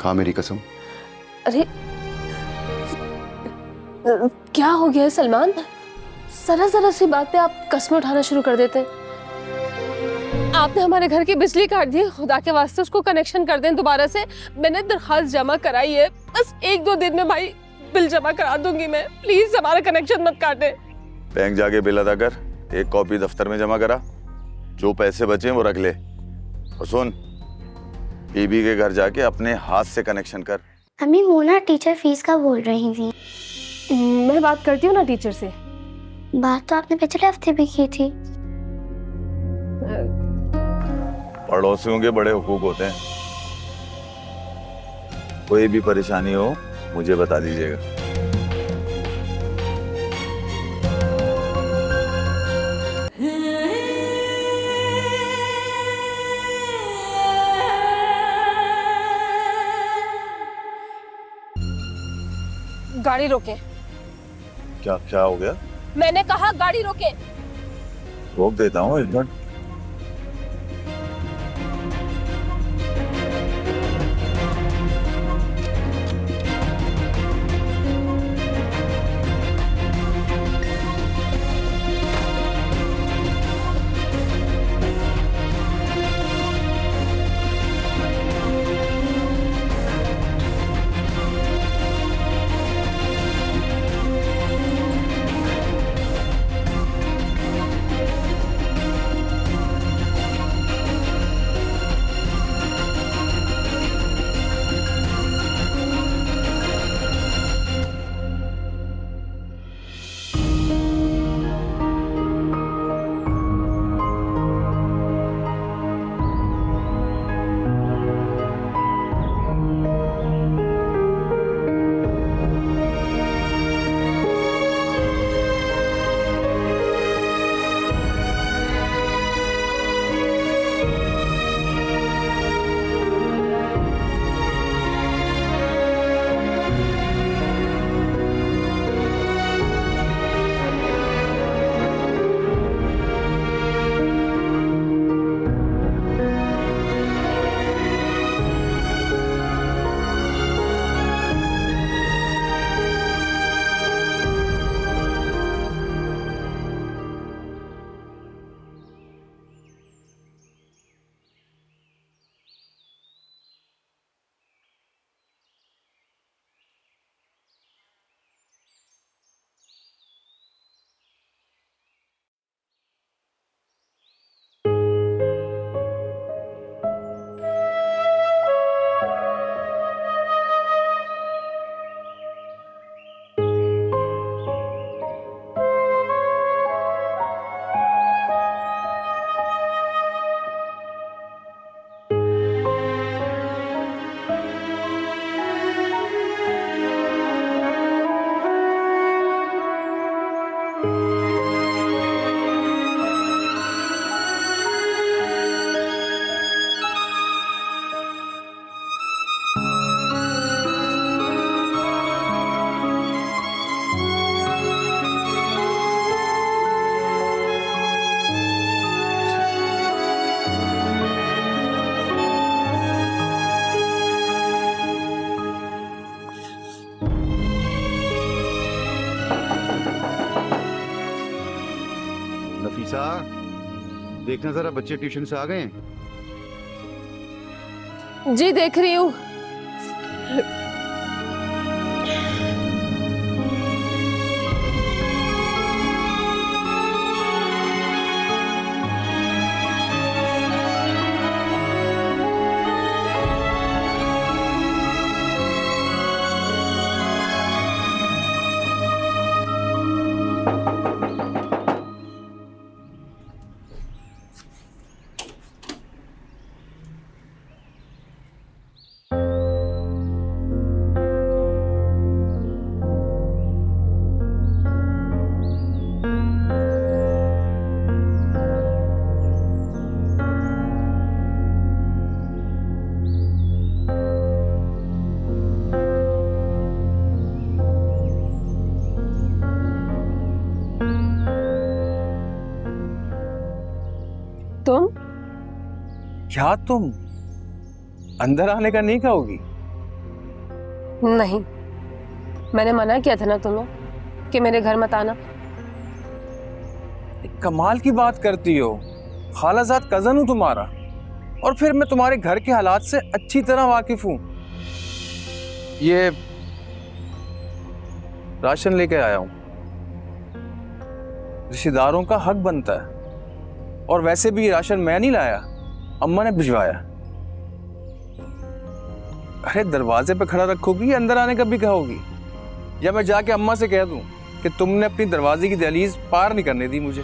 खा मेरी कसम। अरे क्या हो गया है सलमान? जरा जरा सी बात पे आप कस्में उठाना शुरू कर देते हैं। आपने हमारे घर की बिजली काट दी, खुदा के वास्ते उसको कनेक्शन कर दें दोबारा से। मैंने दरखास्त जमा कराई है, बस 1-2 दिन में भाई बिल जमा करा दूंगी मैं। प्लीज हमारा कनेक्शन मत काटे। बैंक जाके बिल अदा कर, एक कॉपी दफ्तर में जमा करा, जो पैसे बचे वो रख ले। और सुन, बीबी के घर जाके अपने हाथ से कनेक्शन कर। अम्मी वो ना टीचर फीस का बोल रही थी। मैं बात करती हूँ ना टीचर से। बात तो आपने पिछले हफ्ते भी की थी। पड़ोसियों के बड़े हुकूक होते हैं। कोई भी परेशानी हो मुझे बता दीजिएगा। गाड़ी रोके। क्या क्या हो गया? मैंने कहा गाड़ी रोके। रोक देता हूँ, एक मिनट। नफीसा, देखना जरा बच्चे ट्यूशन से आ गए हैं। जी देख रही हूँ। तुम क्या तुम अंदर आने का नहीं कहोगी? नहीं, मैंने मना किया था ना तुम्हें कि मेरे घर मत आना। एक कमाल की बात करती हो, खालाजाद कजन हूं तुम्हारा, और फिर मैं तुम्हारे घर के हालात से अच्छी तरह वाकिफ हूं। ये राशन लेके आया हूं, रिश्तेदारों का हक बनता है। और वैसे भी ये राशन मैं नहीं लाया, अम्मा ने भिजवाया। अरे दरवाजे पे खड़ा रखोगी या अंदर आने का भी कहोगी, या मैं जाके अम्मा से कह दूं कि तुमने अपनी दरवाजे की दहलीज पार नहीं करने दी मुझे?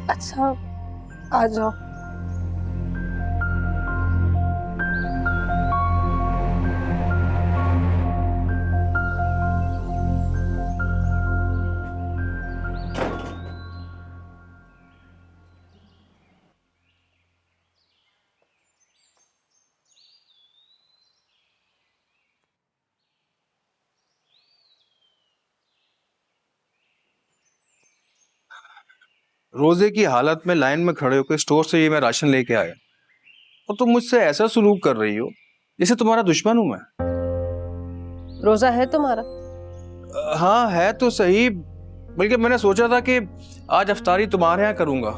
अच्छा, आ जाओ। रोजे की हालत में लाइन में खड़े होकर स्टोर से ये मैं राशन लेके आया, और तुम मुझसे ऐसा सलूक कर रही हो जैसे तुम्हारा दुश्मन हूं मैं। रोजा है तुम्हारा? हाँ है तो सही, बल्कि मैंने सोचा था कि आज अफ्तारी तुम्हारे यहाँ करूंगा,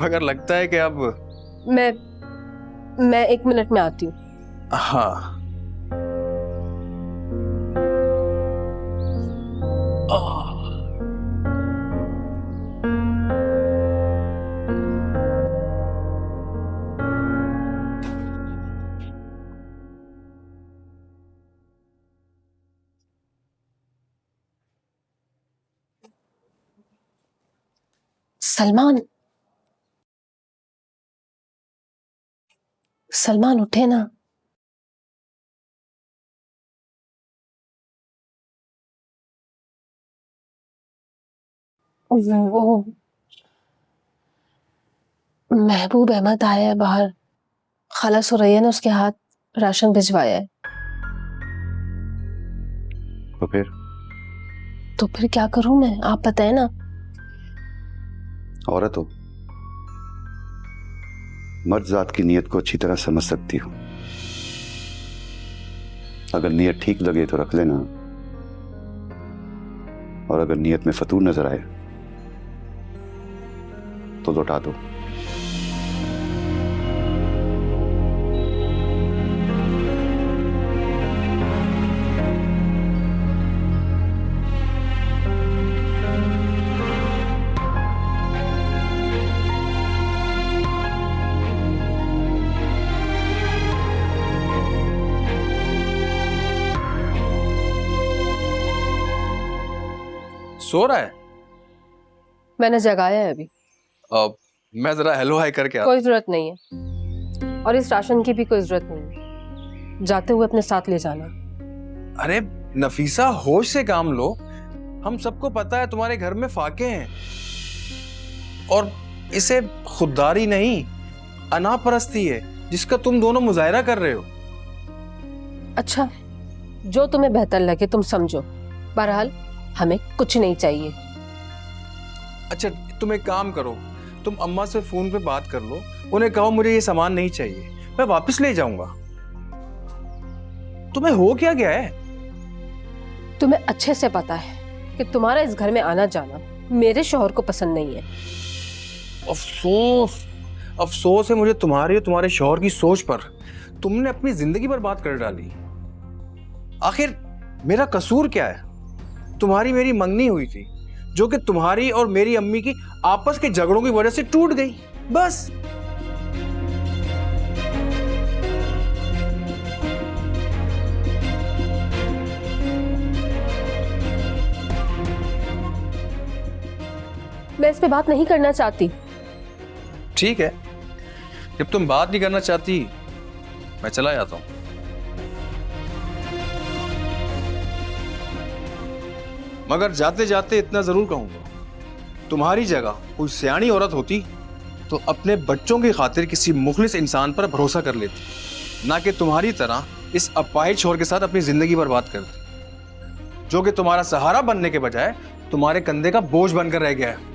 मगर लगता है कि अब मैं 1 मिनट में आती हूँ। हाँ। सलमान, सलमान उठे ना। वो महबूब अहमद आया है बाहर, खाला सुरैया ने उसके हाथ राशन भिजवाया है। तो फिर क्या करूं मैं, आप बताएं ना। औरत हो, मर्द जात की नीयत को अच्छी तरह समझ सकती हो। अगर नीयत ठीक लगे तो रख लेना, और अगर नीयत में फतूर नजर आए तो लौटा दो। सो रहा है? मैंने जगाया है अभी। मैं जरा हेलो हाय करके आता। कोई जरूरत नहीं है, और इस राशन की भी कोई जरूरत नहीं है। जाते हुए अपने साथ ले जाना। अरे नफीसा, होश से काम लो। हम सबको पता है तुम्हारे घर में फाके हैं, और इसे खुददारी नहीं अनापरस्ती है जिसका तुम दोनों मुजाहिरा कर रहे हो। अच्छा, जो तुम्हें बेहतर लगे तुम समझो। बहरहाल हमें कुछ नहीं चाहिए। अच्छा तुम एक काम करो, तुम अम्मा से फोन पे बात कर लो, उन्हें कहो मुझे ये सामान नहीं चाहिए, मैं वापस ले जाऊंगा। तुम्हें हो क्या गया है? तुम्हें अच्छे से पता है कि तुम्हारा इस घर में आना जाना मेरे शौहर को पसंद नहीं है। अफसोस, अफसोस है मुझे तुम्हारी और तुम्हारे शौहर की सोच पर। तुमने अपनी जिंदगी बर्बाद कर डाली। आखिर मेरा कसूर क्या है? तुम्हारी मेरी मंगनी हुई थी, जो कि तुम्हारी और मेरी अम्मी की आपस के झगड़ों की वजह से टूट गई, बस। मैं इस पे बात नहीं करना चाहती। ठीक है, जब तुम बात नहीं करना चाहती मैं चला जाता हूं। मगर जाते जाते इतना जरूर कहूंगा, तुम्हारी जगह कोई सियानी औरत होती तो अपने बच्चों की खातिर किसी मुखलिस इंसान पर भरोसा कर लेती, ना कि तुम्हारी तरह इस अपाहिज शौहर के साथ अपनी जिंदगी बर्बाद करती, जो कि तुम्हारा सहारा बनने के बजाय तुम्हारे कंधे का बोझ बनकर रह गया है।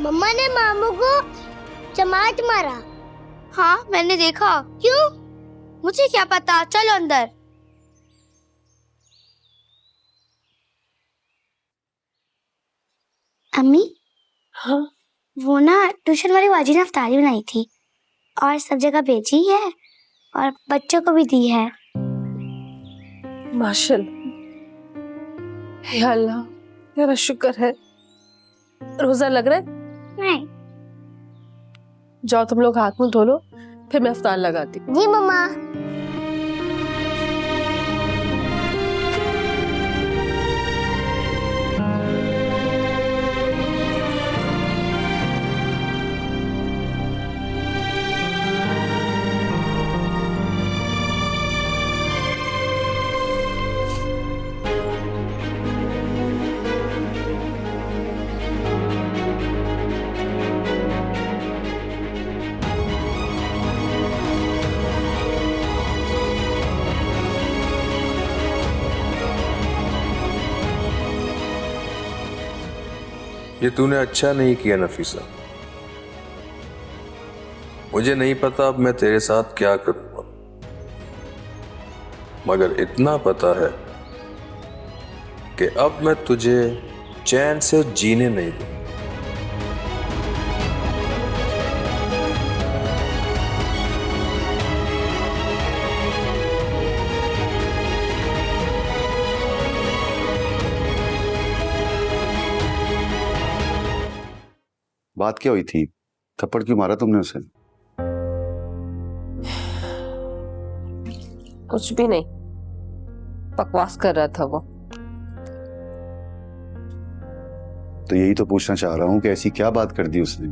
मम्मा ने मामू को चमाट मारा। हाँ मैंने देखा। क्यों? मुझे क्या पता, चलो अंदर। अम्मी, हाँ वो ना ट्यूशन वाली बाजी ने अफ्तारी बनाई थी और सब जगह भेजी है और बच्चों को भी दी है। माशाल्लाह। हे अल्लाह, तेरा शुक्र है। रोजा लग रहा है? नहीं। जाओ तुम लोग हाथ मुंह धो लो, फिर मैं अफ्तार लगाती हूँ। जी मम्मा। ये तूने अच्छा नहीं किया नफीसा। मुझे नहीं पता अब मैं तेरे साथ क्या करूंगा, मगर इतना पता है कि अब मैं तुझे चैन से जीने नहीं दूंगा। बात क्या हुई थी? थप्पड़ क्यों मारा तुमने उसे? कुछ भी नहीं, बकवास कर रहा था वो। तो यही तो पूछना चाह रहा हूं कि ऐसी क्या बात कर दी उसने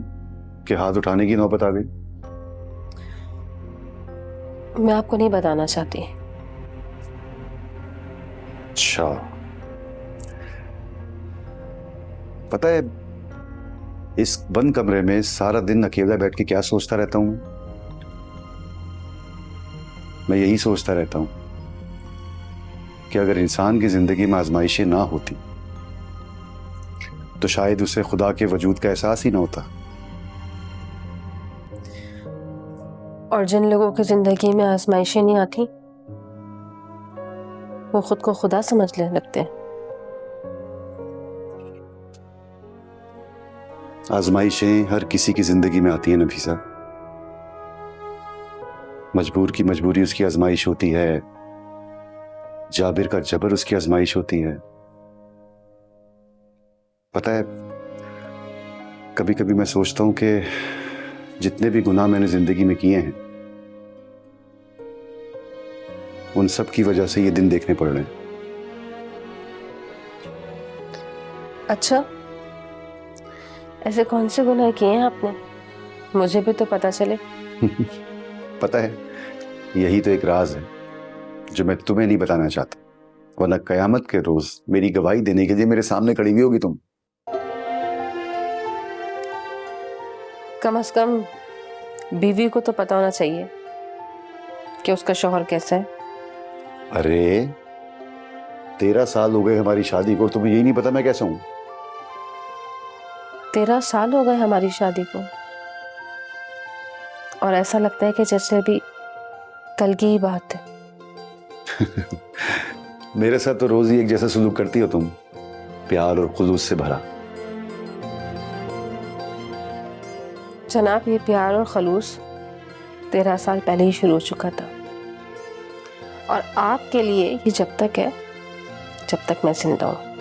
कि हाथ उठाने की नौबत आ गई? मैं आपको नहीं बताना चाहती। अच्छा, पता है इस बंद कमरे में सारा दिन अकेला बैठ के क्या सोचता रहता हूं? मैं यही सोचता रहता हूं कि अगर इंसान की जिंदगी में आजमाइशें ना होती तो शायद उसे खुदा के वजूद का एहसास ही ना होता। और जिन लोगों की जिंदगी में आजमाइशें नहीं आती वो खुद को खुदा समझने लगते हैं। आजमाइशें हर किसी की जिंदगी में आती है नफीसा। मजबूर की मजबूरी उसकी आजमाइश होती है, जाबिर का जबर उसकी आजमाइश होती है। पता है कभी कभी मैं सोचता हूं कि जितने भी गुनाह मैंने जिंदगी में किए हैं उन सब की वजह से ये दिन देखने पड़ रहे हैं। अच्छा, ऐसे कौन से गुनाह किए हैं आपने? मुझे भी तो पता चले। पता है यही तो एक राज है जो मैं तुम्हें नहीं बताना चाहता, वरना कयामत के रोज मेरी गवाही देने के लिए मेरे सामने खड़ी हुई होगी तुम। कम से कम बीवी को तो पता होना चाहिए कि उसका शौहर कैसा है। अरे 13 साल हो गए हमारी शादी को, तुम्हें यही नहीं पता मैं कैसा हूं? 13 साल हो गए हमारी शादी को और ऐसा लगता है कि जैसे अभी कल की ही बात है। मेरे साथ तो रोज ही एक जैसा सलूक करती हो तुम, प्यार और खुलूस से भरा। जनाब, ये प्यार और खलूस 13 साल पहले ही शुरू हो चुका था और आपके लिए ये जब तक है जब तक मैं जिंदा हूं।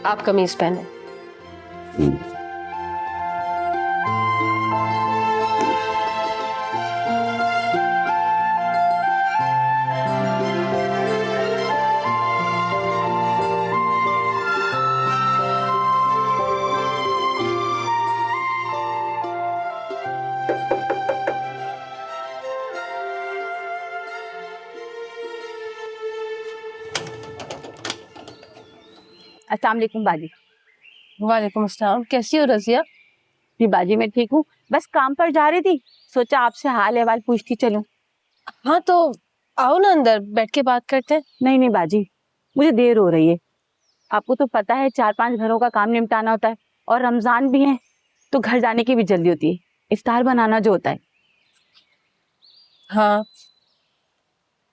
आप कमीज पहने। अस्सलाम वालेकुम बाजी। वालेकुम अस्सलाम। कैसी हो रजिया? जी बाजी मैं ठीक हूँ, बस काम पर जा रही थी, सोचा आपसे हाल अहवाल पूछती चलूं। हाँ तो आओ ना, अंदर बैठ के बात करते हैं। नहीं नहीं बाजी, मुझे देर हो रही है, आपको तो पता है 4-5 घरों का काम निपटाना होता है, और रमजान भी है तो घर जाने की भी जल्दी होती है, इफ्तार बनाना जो होता है। हाँ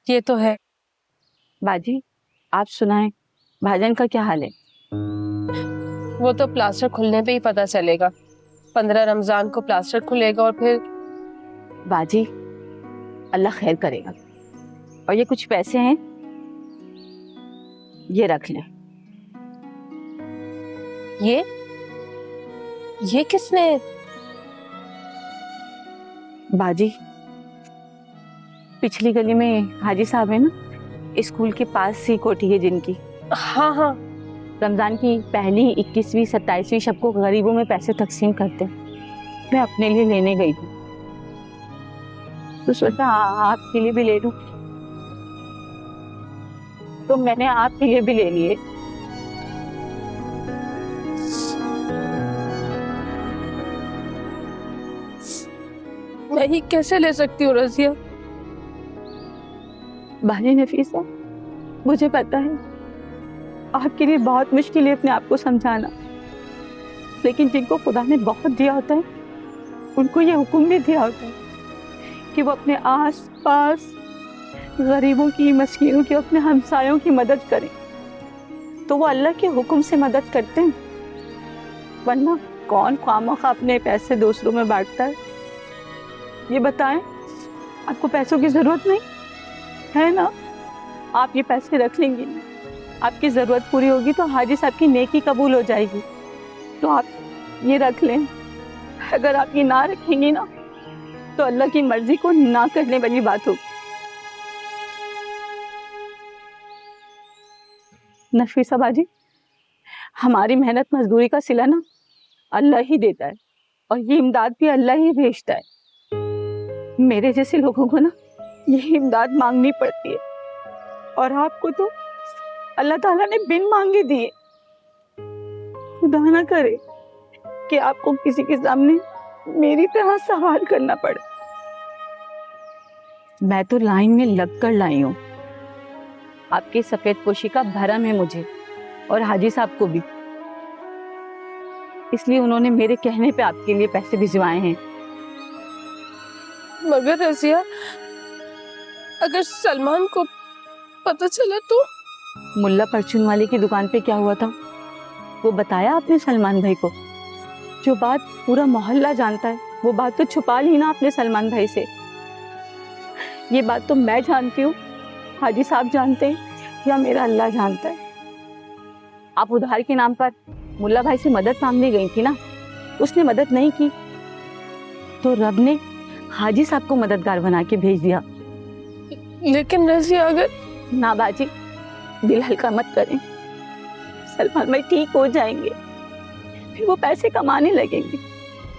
ये तो है। बाजी आप सुनाएं, भाईजान का क्या हाल है? वो तो प्लास्टर खुलने पे ही पता चलेगा। 15 रमजान को प्लास्टर खुलेगा और फिर बाजी अल्लाह खैर करेगा। और ये कुछ पैसे हैं, ये रख लें। ये किसने? बाजी पिछली गली में हाजी साहब है ना, स्कूल के पास सी कोठी है जिनकी, हाँ हाँ रमजान की पहली 21वीं 27वीं शब को गरीबों में पैसे तकसीम करते हैं। मैं अपने लिए लेने गई थी तो सोचा आपके लिए भी ले लूं, तो मैंने आपके लिए भी ले लिए। मैं ही कैसे ले सकती हूँ रजिया? बाजी नफीसा, मुझे पता है आपके लिए बहुत मुश्किल है अपने आप को समझाना, लेकिन जिनको खुदा ने बहुत दिया होता है उनको ये हुक्म भी दिया होता है कि वो अपने आस पास गरीबों की, मस्कीनों की, अपने हमसायों की मदद करें, तो वो अल्लाह के हुक्म से मदद करते हैं। वरना कौन ख्वामखा अपने पैसे दूसरों में बांटता है? ये बताएं, आपको पैसों की जरूरत नहीं है ना? आप ये पैसे रख लेंगी, आपकी जरूरत पूरी होगी तो हाजी साहब की नेकी कबूल हो जाएगी, तो आप ये रख लें। अगर आप ये ना रखेंगी ना तो अल्लाह की मर्जी को ना करने वाली बात होगी। नफीसा बाजी, हमारी मेहनत मजदूरी का सिला ना अल्लाह ही देता है, और ये इमदाद भी अल्लाह ही भेजता है। मेरे जैसे लोगों को ना यही इमदाद मांगनी पड़ती है, और आपको तो अल्लाह ताला ने बिन मांगे दिए। खुदा ना करे कि आपको किसी के सामने मेरी तरह सवाल करना पड़े। मैं तो लाइन में लगकर लाई हूँ, आपकी सफेद पोशी का भरम है मुझे और हाजी साहब को भी, इसलिए उन्होंने मेरे कहने पे आपके लिए पैसे भिजवाए हैं। मगर रजिया, अगर सलमान को पता चला तो? मुल्ला परचून वाले की दुकान पे क्या हुआ था वो बताया आपने सलमान भाई को? जो बात पूरा मोहल्ला जानता है वो बात तो छुपा ली ना आपने सलमान भाई से। ये बात तो मैं जानती हूँ, हाजी साहब जानते हैं या मेरा अल्लाह जानता है। आप उधार के नाम पर मुल्ला भाई से मदद मांगने गई थी ना, उसने मदद नहीं की तो रब ने हाजी साहब को मददगार बना के भेज दिया। लेकिन रजिया, अगर ना बाजी, दिल हल्का मत करें, सलमान भाई ठीक हो जाएंगे, फिर वो पैसे कमाने लगेंगे,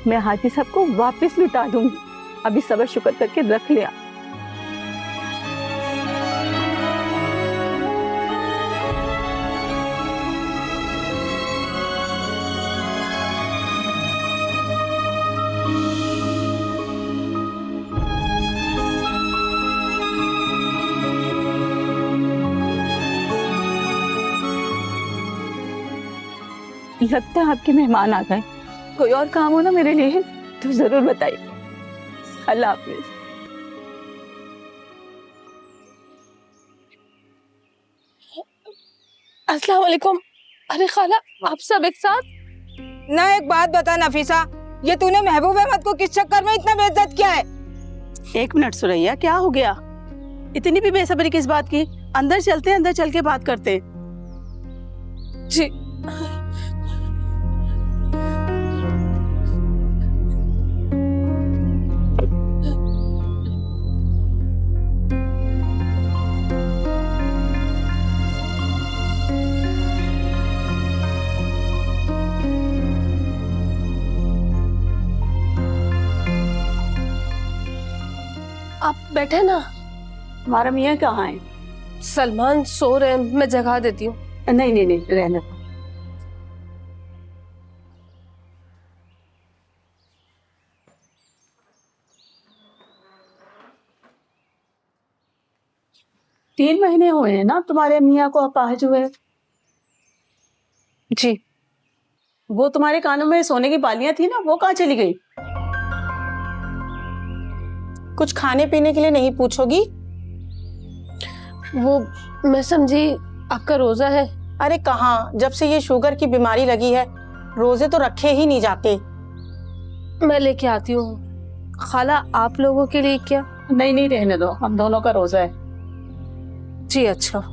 मैं हाजी साहब को वापस लुटा दूंगी। अभी सब्र शुक्र करके रख लिया। लगता है आपके मेहमान आ गए, कोई और काम हो ना मेरे लिए तो जरूर बताइए। अल्लाह हाफिज। अस्सलाम वालेकुम। अरे खाला, आप सब एक साथ? ना एक बात बता नफीसा, ये तूने महबूब अहमद को किस चक्कर में इतना बेइज्जत किया है? एक मिनट सुरैया, क्या हो गया? इतनी भी बेसब्री किस बात की? अंदर चलते हैं, अंदर चल के बात करते हैं। जी। आप बैठे ना। हमारा मियाँ कहाँ है? सलमान सो रहे हैं, मैं जगा देती हूँ। नहीं नहीं नहीं, रहने दो। तीन महीने हुए हैं ना तुम्हारे मियाँ को अपाहिज हुए? जी। वो तुम्हारे कानों में सोने की बालियां थी ना, वो कहाँ चली गई? कुछ खाने पीने के लिए नहीं पूछोगी? वो मैं समझी आपका रोजा है। अरे कहाँ, जब से ये शुगर की बीमारी लगी है रोजे तो रखे ही नहीं जाते। मैं लेके आती हूँ। खाला आप लोगों के लिए क्या? नहीं नहीं, रहने दो, हम दोनों का रोजा है। जी अच्छा।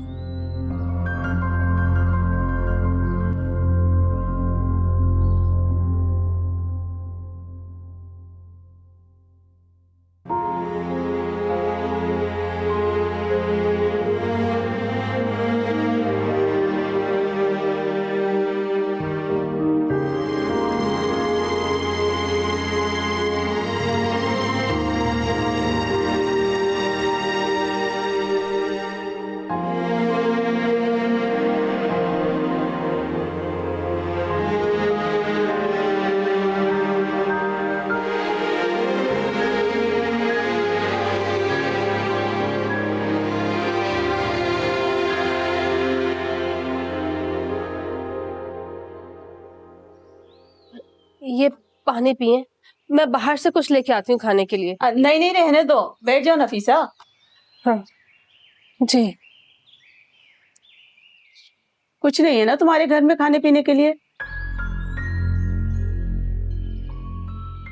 ये पानी पिए, मैं बाहर से कुछ लेके आती हूँ खाने के लिए। नहीं नहीं, रहने दो, बैठ जाओ नफीसा। हाँ जी। कुछ नहीं है ना तुम्हारे घर में खाने पीने के लिए?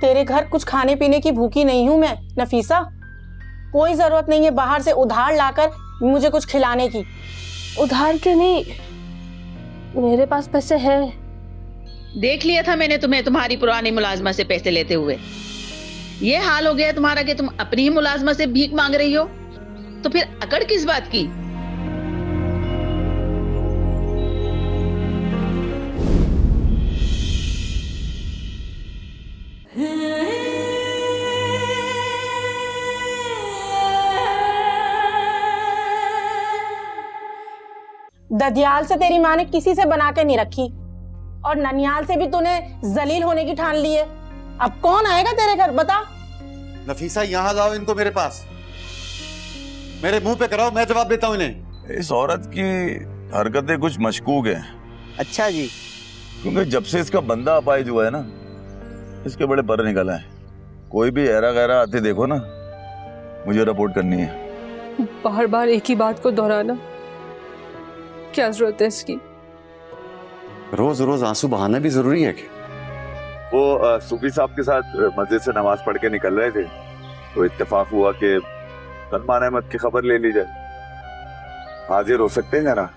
तेरे घर कुछ खाने पीने की भूखी नहीं हूं मैं नफीसा। कोई जरूरत नहीं है बाहर से उधार लाकर मुझे कुछ खिलाने की। उधार के नहीं, मेरे पास पैसे हैं। देख लिया था मैंने तुम्हें तुम्हारी पुरानी मुलाजमा से पैसे लेते हुए। ये हाल हो गया तुम्हारा कि तुम अपनी ही मुलाजमा से भीख मांग रही हो, तो फिर अकड़ किस बात की? ददियाल से तेरी माँ ने किसी से बना के नहीं रखी और ननियाल से भी तूने जलील होने की ठान ली है। अब कौन आएगा तेरे घर बता? नफीसा यहाँ लाओ इनको मेरे पास, मेरे मुंह पे कराओ, मैं जवाब देता हूँ इन्हें। इस औरत की हरकतें कुछ मशकूक हैं। अच्छा जी। क्योंकि जब से इसका बंदा अपाहिज हुआ है ना, इसके बड़े पर निकला है। कोई भी ऐरा गैरा आते देखो ना, मुझे रिपोर्ट करनी है। बार बार एक ही बात को दोहराना क्या जरूरत है इसकी? रोज रोज आंसू बहाना भी जरूरी है क्या? वो सूफी साहब के साथ मस्जिद से नमाज पढ़ के निकल रहे थे, तो इत्तेफाक हुआ कि सलमान अहमद की खबर ले ली जाए। हाजिर हो सकते हैं जरा?